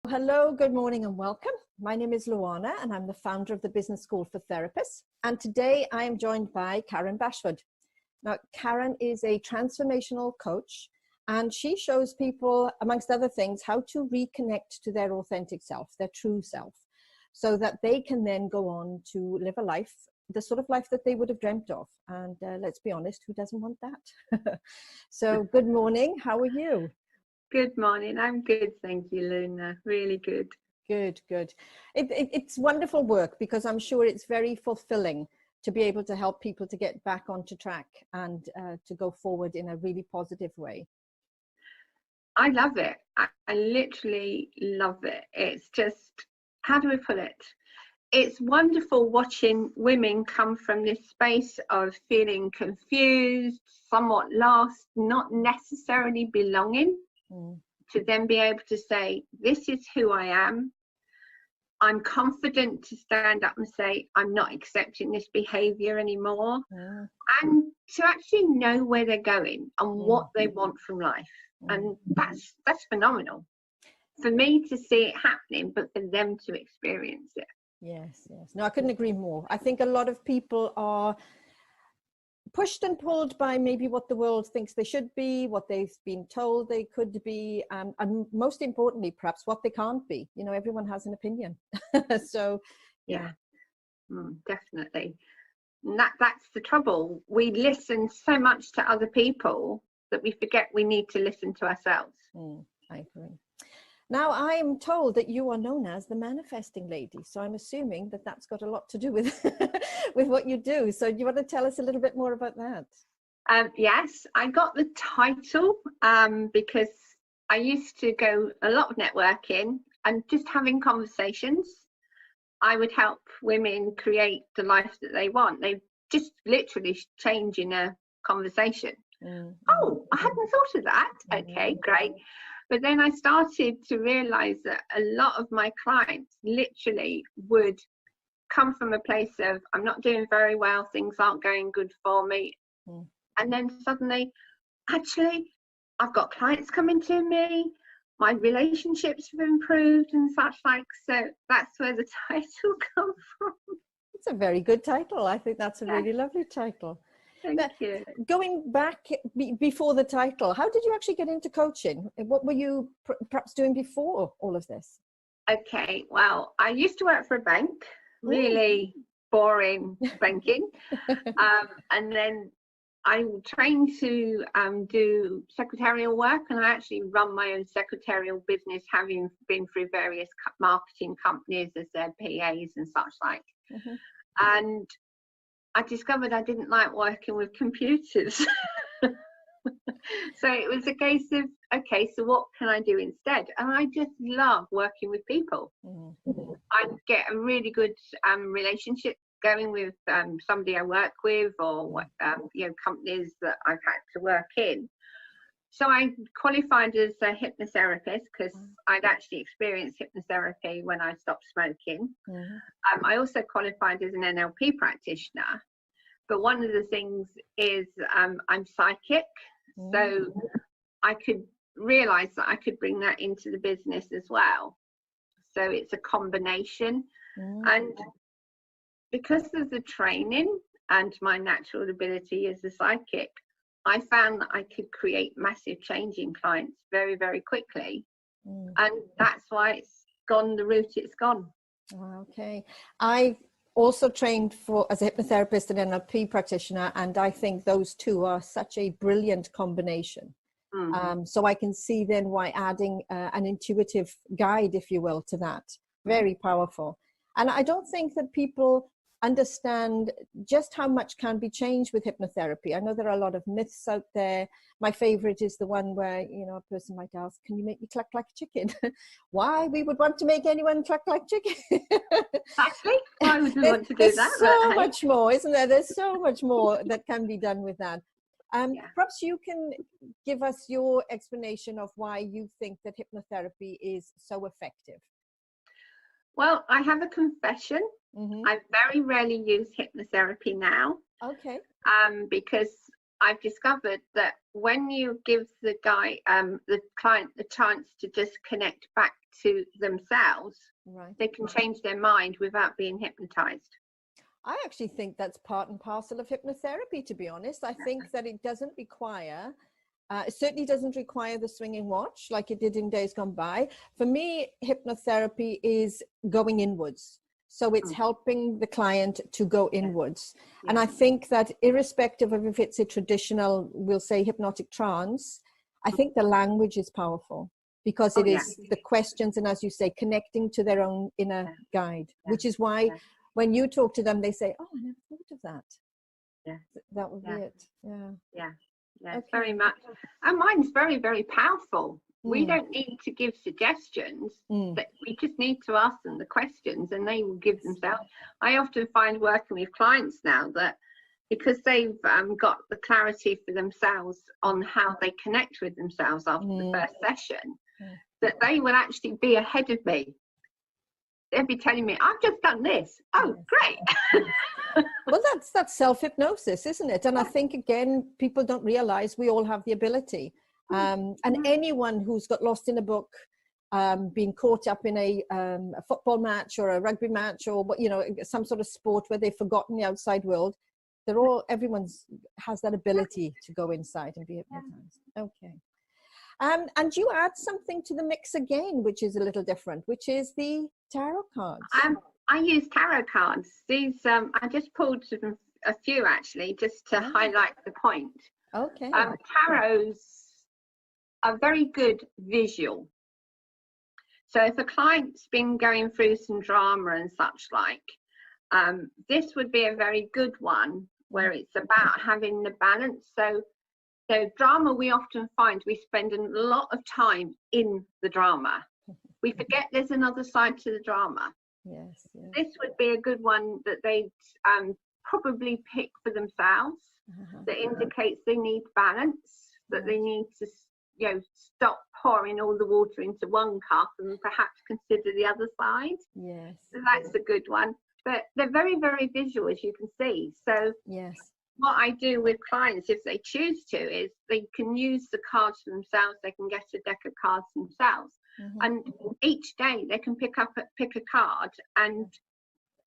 Hello, good morning and welcome. My name is Luana and I'm the founder of the Business School for Therapists. And today I am joined by Karen Bashford. Now, Karen is a transformational coach and she shows people, amongst other things, how to reconnect to their authentic self, their true self, so that they can then go on to live a life, the sort of life that they would have dreamt of. And let's be honest, who doesn't want that? So good morning, how are you? Good morning. I'm good, thank you, Luna. Really good. Good, good. It's wonderful work because I'm sure it's very fulfilling to be able to help people to get back onto track and to go forward in a really positive way. I love it. I literally love it. It's just, how do we put it? It's wonderful watching women come from this space of feeling confused, somewhat lost, not necessarily belonging. To then be able to say, this is who I am. I'm confident to stand up and say, I'm not accepting this behavior anymore. And to actually know where they're going and what they want from life. And that's phenomenal. For me to see it happening, but for them to experience it. Yes, yes. No, I couldn't agree more. I think a lot of people are pushed and pulled by maybe what the world thinks they should be, what they've been told they could be, and most importantly, perhaps what they can't be. You know, everyone has an opinion. So, yeah. Definitely. And that's the trouble. We listen so much to other people that we forget we need to listen to ourselves. I agree. Now, I'm told that you are known as the manifesting lady. So I'm assuming that that's got a lot to do with, with what you do. So do you want to tell us a little bit more about that? Yes, I got the title because I used to go a lot of networking and just having conversations. I would help women create the life that they want. They just literally change in a conversation. Oh, I hadn't thought of that. Okay, great. But then I started to realize that a lot of my clients literally would come from a place of, I'm not doing very well, things aren't going good for me. And then suddenly, actually, I've got clients coming to me, my relationships have improved and such like. So that's where the title comes from. It's a very good title. I think that's a really lovely title. Thank you. Going back before the title, how did you actually get into coaching? What were you perhaps doing before all of this? Okay, well, I used to work for a bank, really boring banking. And then I trained to do secretarial work, and I actually run my own secretarial business, having been through various marketing companies as their PAs and such like. And I discovered I didn't like working with computers. So it was a case of, okay, so what can I do instead? And I just love working with people. I get a really good relationship going with somebody I work with, or companies that I've had to work in. So I qualified as a hypnotherapist because I'd actually experienced hypnotherapy when I stopped smoking. I also qualified as an NLP practitioner. But one of the things is I'm psychic. So I could realize that I could bring that into the business as well. So it's a combination. And because of the training and my natural ability as a psychic, I found that I could create massive change in clients very, very quickly. And that's why it's gone the route it's gone. Okay. I've also trained as a hypnotherapist and NLP practitioner, and I think those two are such a brilliant combination. So I can see then why adding an intuitive guide, if you will, to that, very powerful. And I don't think that people understand just how much can be changed with hypnotherapy. I know there are a lot of myths out there. My favorite is the one where, you know, a person might ask, can you make me cluck like a chicken? Why we would want to make anyone cluck like chicken? Exactly. Why would we want to do that? There's so much more, isn't there? There's so much more that can be done with that. Perhaps you can give us your explanation of why you think that hypnotherapy is so effective. Well, I have a confession. I very rarely use hypnotherapy now. Okay. Because I've discovered that when you give the client the chance to just connect back to themselves, Right. they can change their mind without being hypnotized. I actually think that's part and parcel of hypnotherapy, to be honest. I think that it doesn't require, it certainly doesn't require the swinging watch like it did in days gone by. For me, hypnotherapy is going inwards. So it's helping the client to go inwards. Yeah. And I think that irrespective of if it's a traditional, we'll say hypnotic trance, I think the language is powerful because it is the questions. And as you say, connecting to their own inner guide, which is why when you talk to them, they say, oh, I never thought of that. Yeah. That would be it. Yeah. Yeah. Yeah. Okay. Very much. And mine's very, very powerful. We don't need to give suggestions. That we just need to ask them the questions and they will give themselves. I often find working with clients now that because they've got the clarity for themselves on how they connect with themselves after the first session, that they will actually be ahead of me. They'll be telling me, I've just done this. Oh, great. Well, that's self-hypnosis, isn't it? And I think, again, people don't realize we all have the ability. And anyone who's got lost in a book, being caught up in a football match or a rugby match or some sort of sport where they've forgotten the outside world, everyone's has that ability to go inside and be hypnotized. Okay. And you add something to the mix again, which is a little different, which is the tarot cards. I use tarot cards. These I just pulled a few actually, just to highlight the point. Okay. Tarots are very good visual. So if a client's been going through some drama and such like, this would be a very good one where it's about having the balance. So drama, we often find we spend a lot of time in the drama. We forget there's another side to the drama. Yes. This would be a good one that they'd probably pick for themselves, that indicates they need balance, that they need to stop pouring all the water into one cup and perhaps consider the other side. Yes. So that's a good one. But they're very, very visual, as you can see. So yes. What I do with clients, if they choose to, is they can use the cards for themselves. They can get a deck of cards themselves. And each day they can pick a card and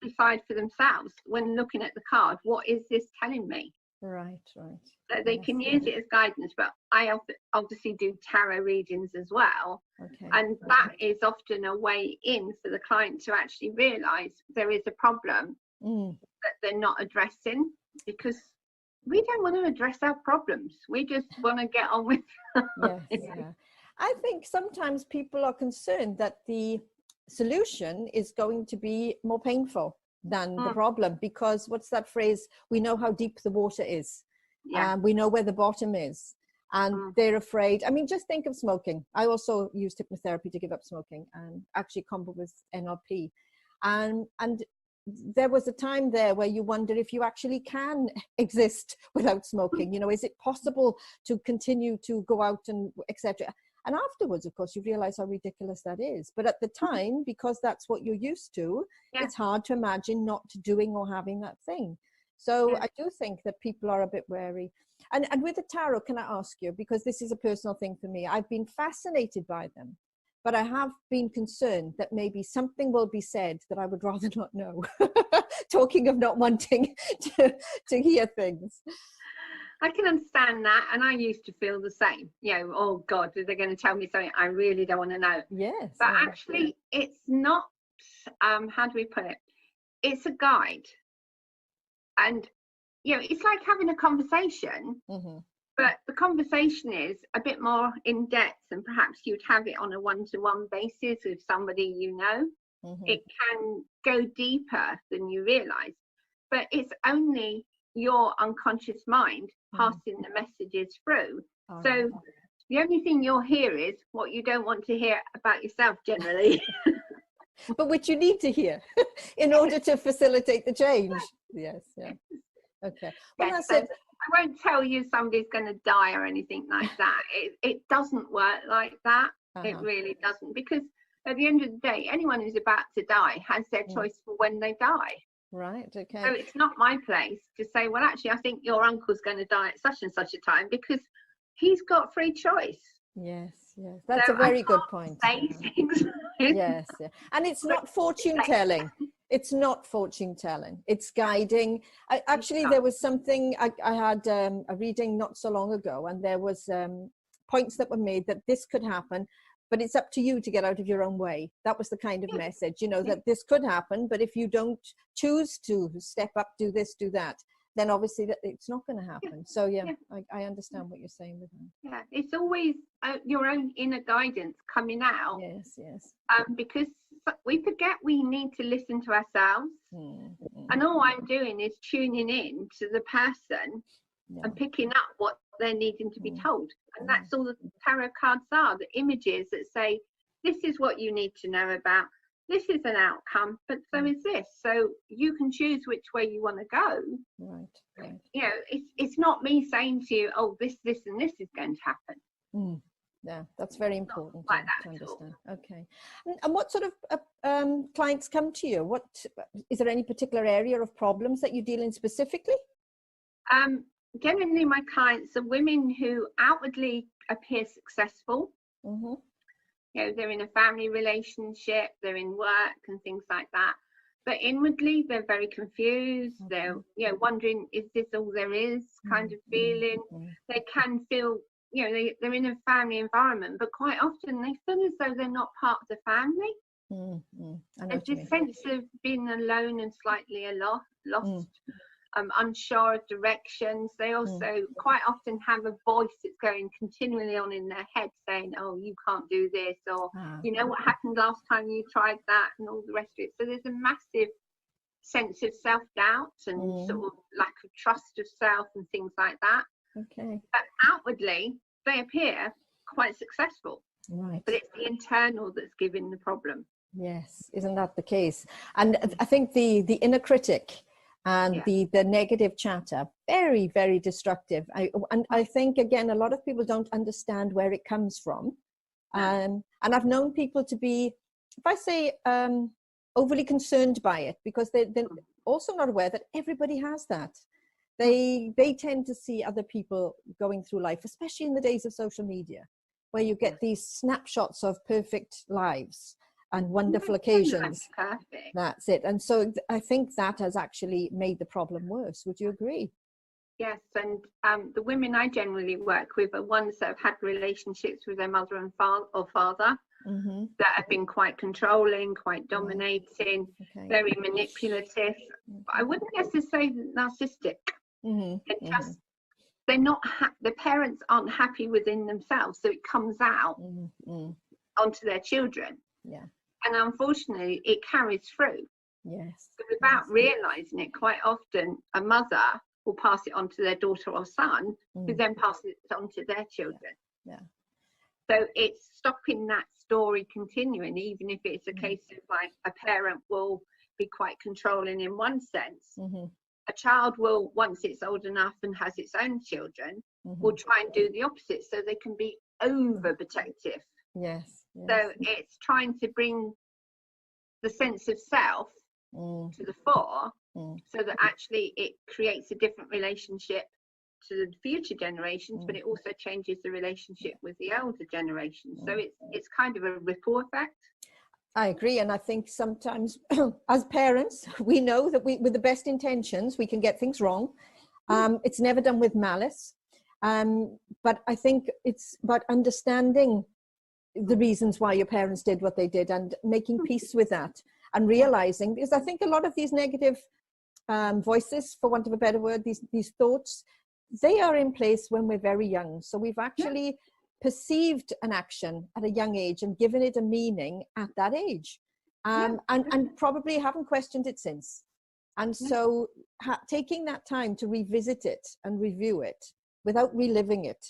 decide for themselves when looking at the card, what is this telling me? Right. So they can use it as guidance, but I obviously do tarot readings as well. Okay. And that is often a way in for the client to actually realise there is a problem that they're not addressing, because we don't want to address our problems. We just want to get on with Yes. I think sometimes people are concerned that the solution is going to be more painful than the problem, because what's that phrase? We know how deep the water is. We know where the bottom is. And they're afraid. I mean, just think of smoking. I also used hypnotherapy to give up smoking and actually combo with NLP. And there was a time there where you wonder if you actually can exist without smoking. Is it possible to continue to go out and etc.? And afterwards, of course, you realize how ridiculous that is. But at the time, because that's what you're used to, it's hard to imagine not doing or having that thing. So I do think that people are a bit wary. And with the tarot, can I ask you, because this is a personal thing for me, I've been fascinated by them, but I have been concerned that maybe something will be said that I would rather not know. Talking of not wanting to hear things. I can understand that, and I used to feel the same. Oh God, are they going to tell me something I really don't want to know? Yes. But actually, it's not. How do we put it? It's a guide, and it's like having a conversation. But the conversation is a bit more in depth, and perhaps you'd have it on a one-to-one basis with somebody It can go deeper than you realise, but it's only your unconscious mind passing the messages through. So the only thing you'll hear is what you don't want to hear about yourself generally. But which you need to hear in order to facilitate the change. Yes. Okay. Well, that's it. I won't tell you somebody's going to die or anything like that. It doesn't work like that. It really doesn't, because at the end of the day, anyone who's about to die has their choice for when they die. Right. Okay. So it's not my place to say, well, actually, I think your uncle's going to die at such and such a time, because he's got free choice. Yes, yes. That's So a very good point. say things. Yes, yeah. And it's not fortune telling. It's not fortune telling. It's guiding. Actually, there was something I had a reading not so long ago, and there was points that were made that this could happen, but it's up to you to get out of your own way. That was the kind of message, you know, that this could happen, but if you don't choose to step up, do this, do that, then obviously that it's not going to happen. So I understand what you're saying with that. Yeah, it's always your own inner guidance coming out. Yes, yes. Because we forget we need to listen to ourselves. And all I'm doing is tuning in to the person and picking up what they're needing to be told. And that's all the tarot cards are, the images that say, this is what you need to know about. This is an outcome, but so is this. So you can choose which way you want to go. Right. You know, it's not me saying to you, oh, this, and this is going to happen. Yeah, that's very important like to understand. Okay. And what sort of clients come to you? What is there any particular area of problems that you deal in specifically? Generally, my clients are women who outwardly appear successful. You know, they're in a family relationship, they're in work and things like that. But inwardly, they're very confused. They're, you know, wondering, is this all there is? Kind of feeling. They can feel, you know, they're in a family environment, but quite often they feel as though they're not part of the family. There's this sense of being alone and slightly lost. Unsure of directions. They also quite often have a voice that's going continually on in their head saying, oh, you can't do this, or you know what happened last time you tried that, and all the rest of it. So there's a massive sense of self-doubt and sort of lack of trust of self and things like that. Okay. But outwardly they appear quite successful, but it's the internal that's giving the problem. Yes, isn't that the case? And I think the inner critic and the negative chatter, very, very destructive. I think, again, a lot of people don't understand where it comes from. And I've known people to be, if I say, overly concerned by it, because they're also not aware that everybody has that. They tend to see other people going through life, especially in the days of social media, where you get these snapshots of perfect lives and wonderful occasions. Perfect. That's it. And so I think that has actually made the problem worse. Would you agree? Yes, and the women I generally work with are ones that have had relationships with their mother and father that have been quite controlling, quite dominating, very manipulative. I wouldn't necessarily say narcissistic. They're not. The parents aren't happy within themselves, so it comes out onto their children. Yeah. And unfortunately, it carries through. Yes. So without realizing it, quite often a mother will pass it on to their daughter or son, who then passes it on to their children. Yeah. So it's stopping that story continuing, even if it's a case of like a parent will be quite controlling in one sense. A child will, once it's old enough and has its own children, will try and do the opposite, so they can be overprotective. Yes. So it's trying to bring the sense of self to the fore, so that actually it creates a different relationship to the future generations, but it also changes the relationship with the older generations. So it's kind of a ripple effect. I agree. And I think sometimes as parents, we know that with the best intentions, we can get things wrong. It's never done with malice. But I think it's about understanding the reasons why your parents did what they did and making peace with that and realizing, because I think a lot of these negative voices, for want of a better word, these thoughts, they are in place when we're very young. So we've actually perceived an action at a young age and given it a meaning at that age, and probably haven't questioned it since. And so taking that time to revisit it and review it without reliving it,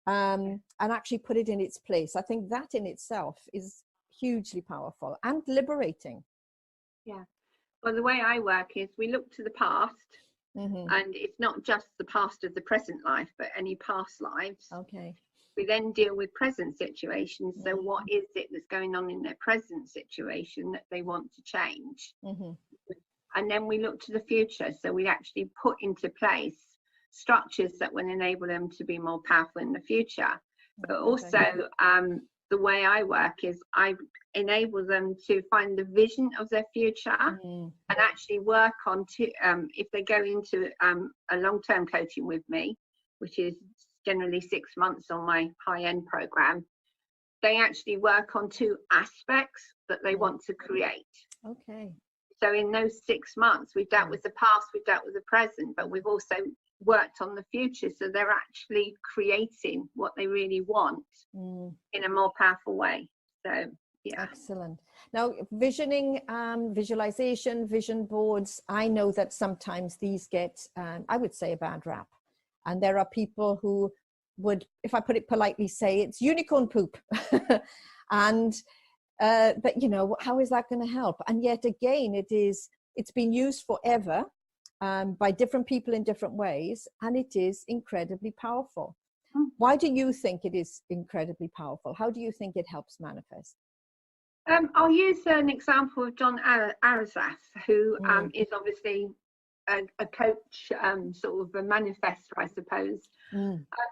and actually put it in its place, I think that in itself is hugely powerful and liberating. Yeah. Well, the way I work is we look to the past, and it's not just the past of the present life, but any past lives. Okay. We then deal with present situations. So what is it that's going on in their present situation that they want to change? and then we look to the future. So we actually put into place structures that will enable them to be more powerful in the future. But also, the way I work is I enable them to find the vision of their future and actually work on if they go into a long-term coaching with me, which is generally 6 months on my high-end program, they actually work on 2 aspects that they want to create. Okay. So in those 6 months, we've dealt with the past, we've dealt with the present, but we've also worked on the future. So they're actually creating what they really want in a more powerful way. So, yeah. Excellent. Now, visioning, visualization, vision boards, I know that sometimes these get, I would say, a bad rap. And there are people who would, if I put it politely, say it's unicorn poop. And but you know, how is that going to help? And yet again, it's been used forever by different people in different ways, and it is incredibly powerful. Why do you think it is incredibly powerful? How do you think it helps manifest? I'll use an example of John Arazaf, who is obviously a coach, sort of a manifestor, I suppose.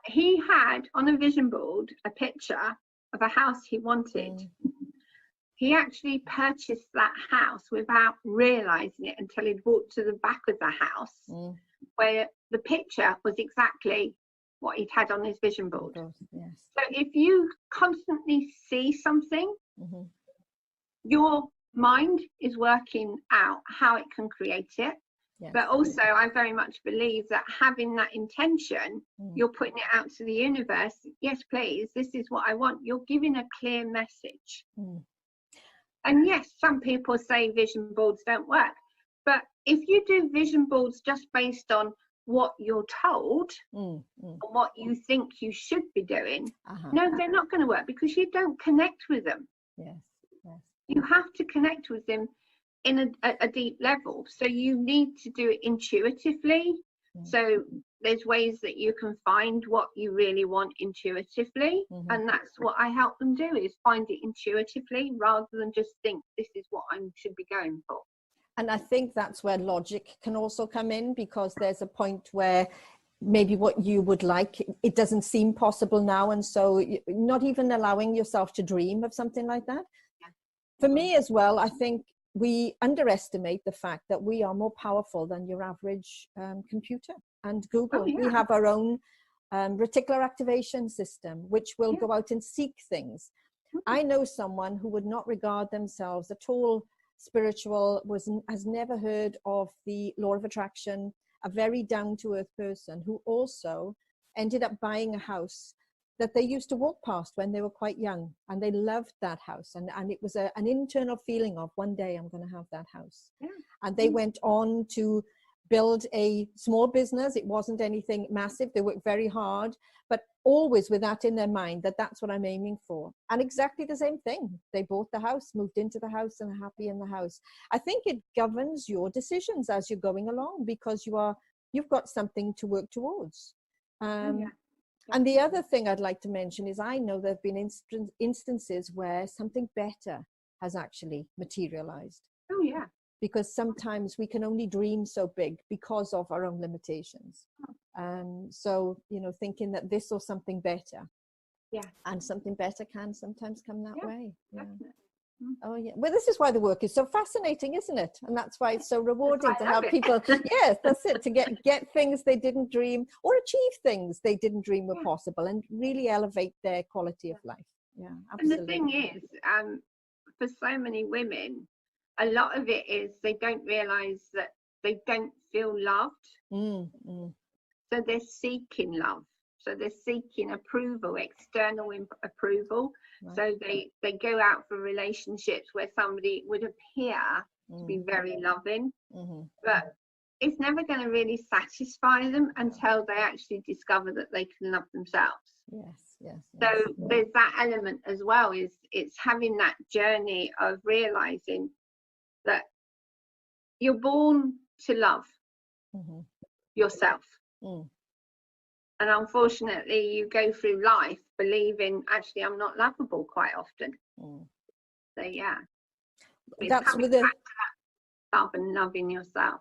He had on a vision board a picture of a house he wanted. He actually purchased that house without realizing it until he'd walked to the back of the house, where the picture was exactly what he'd had on his vision board. Yes. So if you constantly see something, your mind is working out how it can create it. Yes. But also, I very much believe that having that intention, you're putting it out to the universe. Yes, please, this is what I want. You're giving a clear message. And yes, some people say vision boards don't work. But if you do vision boards just based on what you're told and what you think you should be doing, no, they're not going to work because you don't connect with them. Yes. You have to connect with them in a deep level. So you need to do it intuitively. So there's ways that you can find what you really want intuitively. And that's what I help them do, is find it intuitively rather than just think this is what I should be going for. And I think that's where logic can also come in, because there's a point where maybe what you would like, it doesn't seem possible now. And so not even allowing yourself to dream of something like that. For me as well, I think we underestimate the fact that we are more powerful than your average computer and Google. We have our own reticular activation system, which will go out and seek things. I know someone who would not regard themselves at all spiritual, has never heard of the law of attraction, a very down-to-earth person who also ended up buying a house that they used to walk past when they were quite young, and they loved that house, and it was an internal feeling of one day I'm going to have that house. And they went on to build a small business. It wasn't anything massive. They worked very hard, but always with that in their mind, that that's what I'm aiming for. And exactly the same thing. They bought the house, moved into the house, and are happy in the house. I think it governs your decisions as you're going along, because you've got something to work towards. And the other thing I'd like to mention is I know there have been instances where something better has actually materialized. Oh, yeah. Because sometimes we can only dream so big because of our own limitations. So, you know, thinking that this or something better. Yeah. And something better can sometimes come that way. Yeah. Definitely. Oh, yeah. Well, this is why the work is so fascinating, isn't it? And that's why it's so rewarding to help people. Yes, that's it. To get things they didn't dream, or achieve things they didn't dream were possible, and really elevate their quality of life. Yeah, absolutely. And the thing is, for so many women, a lot of it is they don't realize that they don't feel loved. So they're seeking love. So they're seeking approval, external approval. Right. So they go out for relationships where somebody would appear to be very loving, but it's never going to really satisfy them until they actually discover that they can love themselves. Yes. So there's that element as well, is it's having that journey of realizing that you're born to love yourself. And unfortunately, you go through life believing, actually, I'm not lovable quite often. So, yeah. That's with yourself and loving yourself.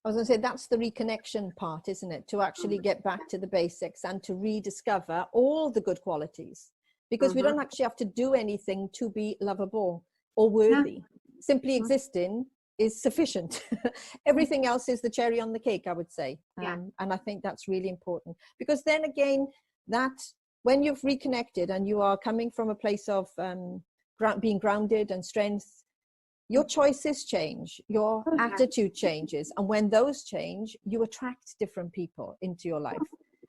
I was going to say, that's the reconnection part, isn't it? To actually get back to the basics and to rediscover all the good qualities, because we don't actually have to do anything to be lovable or worthy. Simply existing is sufficient. Everything else is the cherry on the cake, I would say. And I think that's really important, because then again, that when you've reconnected and you are coming from a place of being grounded and strength, your choices change, your attitude changes. And when those change, you attract different people into your life.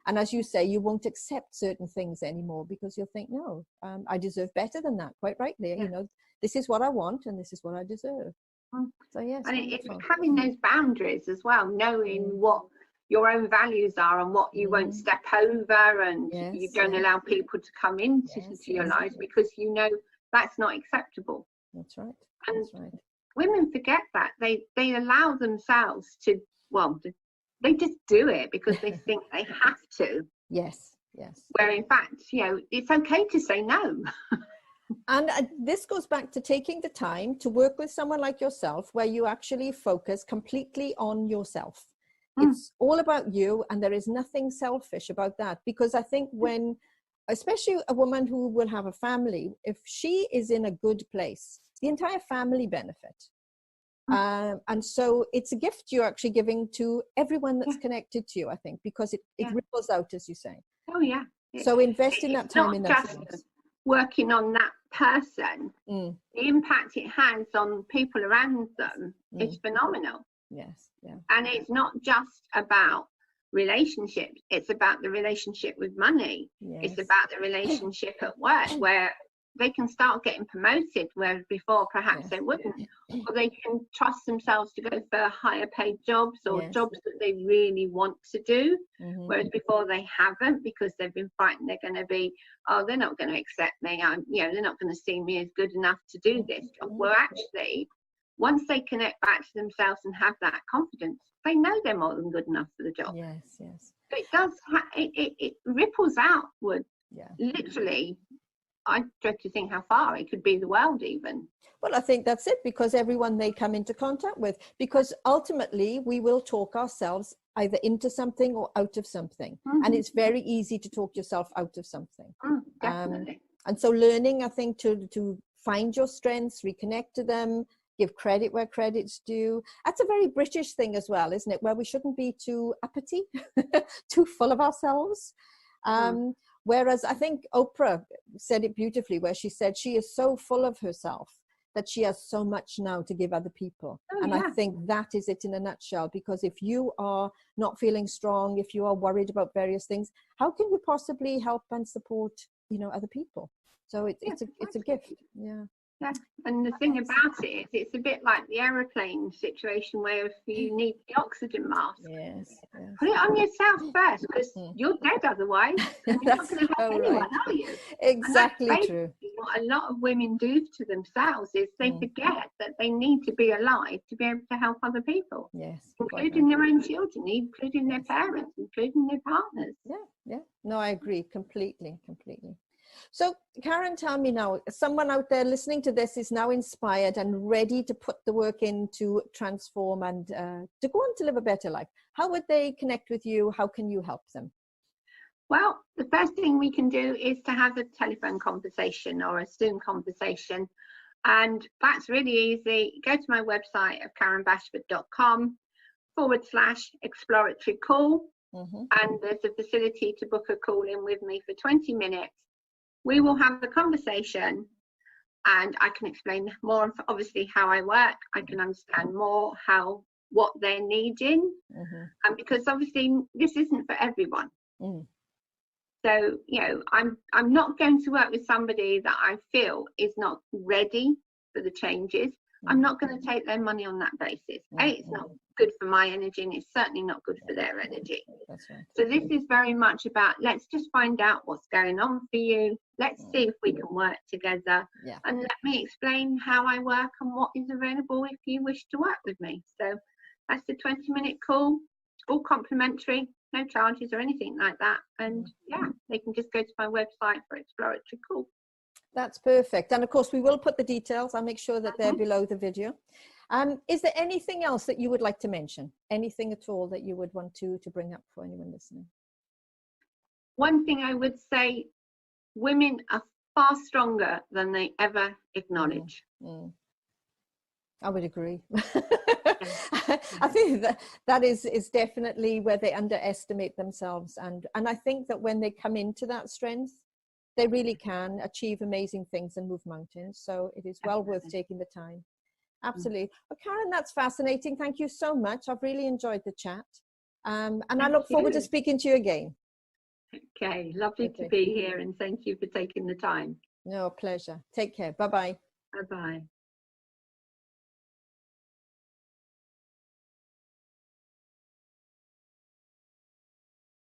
And as you say, you won't accept certain things anymore, because you'll think, no, I deserve better than that, quite rightly. You know, this is what I want and this is what I deserve. So yes. And it's having those boundaries as well, knowing what your own values are and what you won't step over, and you don't allow people to come into your lives, because you know that's not acceptable. That's right. And that's right. Women forget that. They allow themselves to, well, they just do it because they think they have to. Yes. Where in fact, you know, it's okay to say no. And this goes back to taking the time to work with someone like yourself, where you actually focus completely on yourself. It's all about you, and there is nothing selfish about that. Because I think when, especially a woman who will have a family, if she is in a good place, the entire family benefit. And so it's a gift you're actually giving to everyone that's connected to you, I think, because it ripples out, as you say. Oh yeah. So invest in that time in themselves. Working on that person, the impact it has on people around them is phenomenal. Yes. Yeah. And it's not just about relationships, it's about the relationship with money. It's about the relationship at work, where they can start getting promoted where before perhaps they wouldn't, or they can trust themselves to go for higher paid jobs, or jobs that they really want to do, whereas before they haven't, because they've been frightened they're going to be, oh, they're not going to accept me, they're not going to see me as good enough to do this. Well, actually, once they connect back to themselves and have that confidence, they know they're more than good enough for the job. Yes. But it does it ripples outward. Literally, I dread to think how far it could be the world even. Well, I think that's it, because everyone they come into contact with, because ultimately we will talk ourselves either into something or out of something. And it's very easy to talk yourself out of something. Definitely. And so learning, I think, to find your strengths, reconnect to them, give credit where credit's due. That's a very British thing as well, isn't it? Where we shouldn't be too uppity, too full of ourselves. Whereas I think Oprah said it beautifully, where she said she is so full of herself that she has so much now to give other people. I think that is it in a nutshell, because if you are not feeling strong, if you are worried about various things, how can you possibly help and support, other people? So it's a gift. Yeah. And the thing about it is, it's a bit like the aeroplane situation, where if you need the oxygen mask, put it on yourself first, because you're dead otherwise. And you're not going to help anyone, are you? Exactly true. What a lot of women do to themselves is they forget that they need to be alive to be able to help other people. Including their own children, including their parents, including their partners. No, I agree completely. So Karen, tell me now, someone out there listening to this is now inspired and ready to put the work in to transform and to go on to live a better life. How would they connect with you? How can you help them? Well, the first thing we can do is to have a telephone conversation or a Zoom conversation. And that's really easy. Go to my website of karenbashford.com/exploratory call. And there's a facility to book a call in with me for 20 minutes. We will have a conversation, and I can explain more, obviously, how I work. I can understand more what they're needing, and because obviously this isn't for everyone. So I'm not going to work with somebody that I feel is not ready for the changes. I'm not going to take their money on that basis. It's not good for my energy, and it's certainly not good for their energy. That's right. So this is very much about, let's just find out what's going on for you. Let's see if we can work together. And let me explain how I work and what is available if you wish to work with me. So that's the 20-minute call, all complimentary, no charges or anything like that. And they can just go to my website for exploratory call. That's perfect. And of course, we will put the details. I'll make sure that they're below the video. Is there anything else that you would like to mention? Anything at all that you would want to bring up for anyone listening? One thing I would say, women are far stronger than they ever acknowledge. I would agree. I think that is definitely where they underestimate themselves, and I think that when they come into that strength, they really can achieve amazing things and move mountains. So it is well worth taking the time. Absolutely. Well, Karen, that's fascinating. Thank you so much. I've really enjoyed the chat, and I look forward to speaking to you again. Okay, lovely to be here, and thank you for taking the time. No, pleasure. Take care. Bye-bye. Bye-bye.